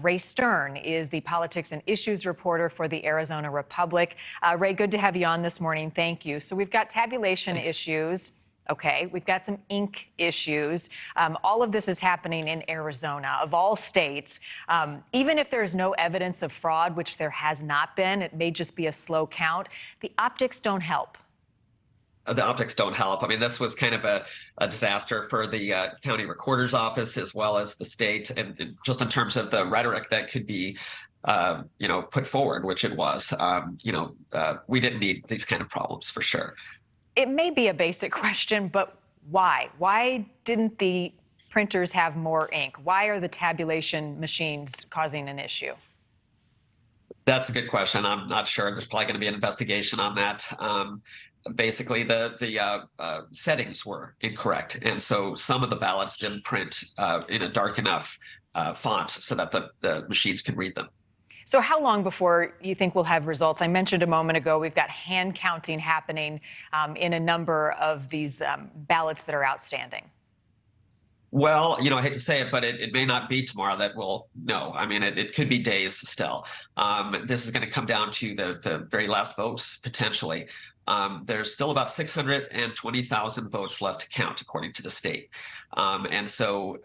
Ray Stern is the politics and issues reporter for the Arizona Republic. Ray, good to have you on this morning. Thank you. So we've got tabulation issues. Okay, we've got some ink issues. All of this is happening in Arizona, of all states. Even if there's no evidence of fraud, which there has not been, it may just be a slow count, the optics don't help. The optics don't help. I mean, this was kind of a disaster for the county recorder's office as well as the state, and just in terms of the rhetoric that could be, put forward, which it was. We didn't need these kind of problems for sure. It may be a basic question, but why? Why didn't the printers have more ink? Why are the tabulation machines causing an issue? That's a good question. I'm not sure. There's probably going to be an investigation on that. Basically, the settings were incorrect, and so some of the ballots didn't print in a dark enough font so that the machines could read them. So how long before you think we'll have results? I mentioned a moment ago we've got hand counting happening in a number of these ballots that are outstanding. Well, I hate to say it, but it may not be tomorrow that we'll know. I mean, it could be days still. This is going to come down to the very last votes, potentially. There's still about 620,000 votes left to count, according to the state. And so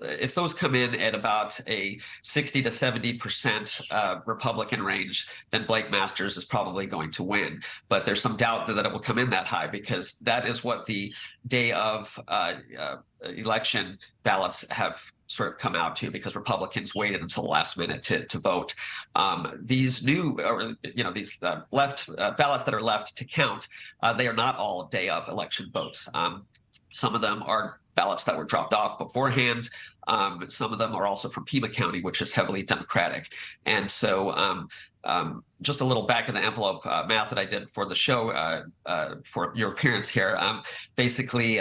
if those come in at about a 60 to 70% Republican range, then Blake Masters is probably going to win. But there's some doubt that it will come in that high, because that is what the day of election ballots have sort of come out to, because Republicans waited until the last minute to vote. These new, these left ballots that are left to count, they are not all day of election votes. Some of them are ballots that were dropped off beforehand. Some of them are also from Pima County, which is heavily Democratic. And so just a little back of the envelope math that I did for the show for your appearance here. Basically,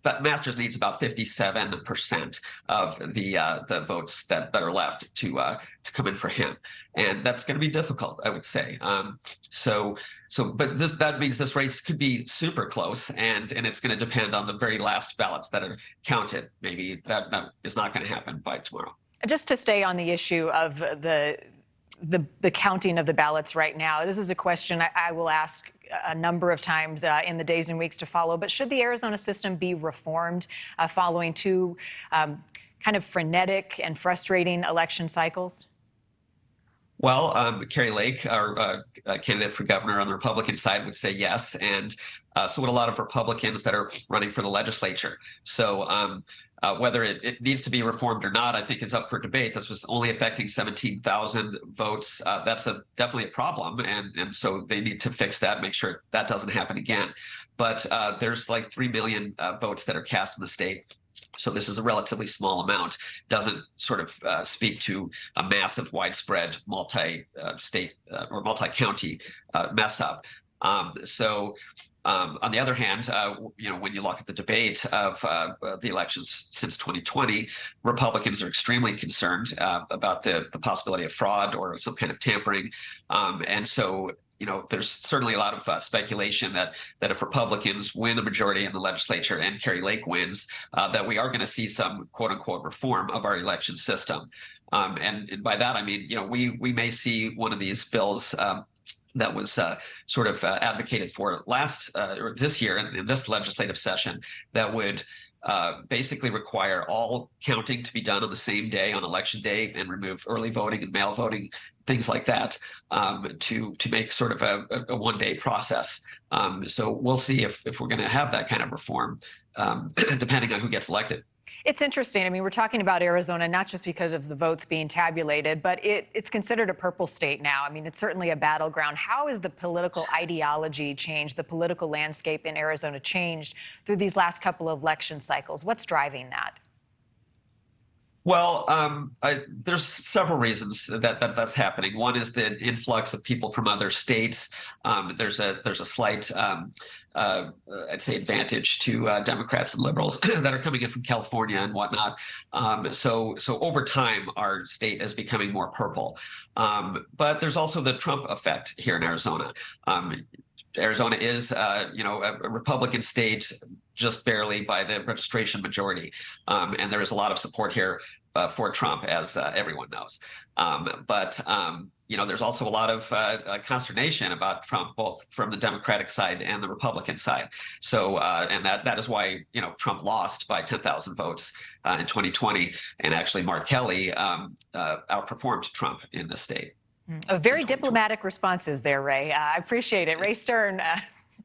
but Masters needs about 57% of the votes that are left to come in for him, and that's going to be difficult, I would say. But that means this race could be super close, and it's going to depend on the very last ballots that are counted. Maybe that is not going to happen by tomorrow. Just to stay on the issue of the counting of the ballots right now, this is a question I will ask a number of times in the days and weeks to follow, but should the Arizona system be reformed following two kind of frenetic and frustrating election cycles? Well, Kari Lake, our candidate for governor on the Republican side, would say yes, and so would a lot of Republicans that are running for the legislature. So whether it needs to be reformed or not, I think is up for debate. This was only affecting 17,000 votes. That's definitely a problem, and so they need to fix that, make sure that doesn't happen again. But there's like 3 million votes that are cast in the state. So this is a relatively small amount. Doesn't sort of speak to a massive, widespread, multi-state or multi-county mess up. On the other hand, when you look at the debate of the elections since 2020, Republicans are extremely concerned about the possibility of fraud or some kind of tampering, and so. There's certainly a lot of speculation that if Republicans win a majority in the legislature and Kari Lake wins, that we are going to see some quote unquote reform of our election system. And by that, I mean, we may see one of these bills that was sort of advocated for or this year in this legislative session that would basically require all counting to be done on the same day, on election day, and remove early voting and mail voting, things like that, to make sort of a one-day process. So we'll see if we're going to have that kind of reform, depending on who gets elected. It's interesting. I mean, we're talking about Arizona, not just because of the votes being tabulated, but it's considered a purple state now. I mean, it's certainly a battleground. How has the political ideology changed, the political landscape in Arizona changed through these last couple of election cycles? What's driving that? Well, there's several reasons that's happening. One is the influx of people from other states. There's a slight, I'd say, advantage to Democrats and liberals that are coming in from California and whatnot. So over time, our state is becoming more purple. But there's also the Trump effect here in Arizona. Arizona is, a Republican state just barely by the registration majority. And there is a lot of support here for Trump, as everyone knows. But there's also a lot of consternation about Trump, both from the Democratic side and the Republican side. So, and that is why Trump lost by 10,000 votes in 2020, and actually Mark Kelly outperformed Trump in the state. Very diplomatic responses there, Ray. I appreciate it. Ray Stern,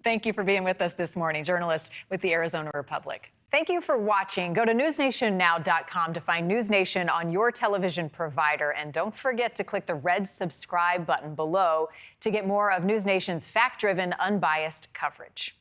thank you for being with us this morning, journalist with the Arizona Republic. Thank you for watching. Go to newsnationnow.com to find NewsNation on your television provider. And don't forget to click the red subscribe button below to get more of NewsNation's fact-driven, unbiased coverage.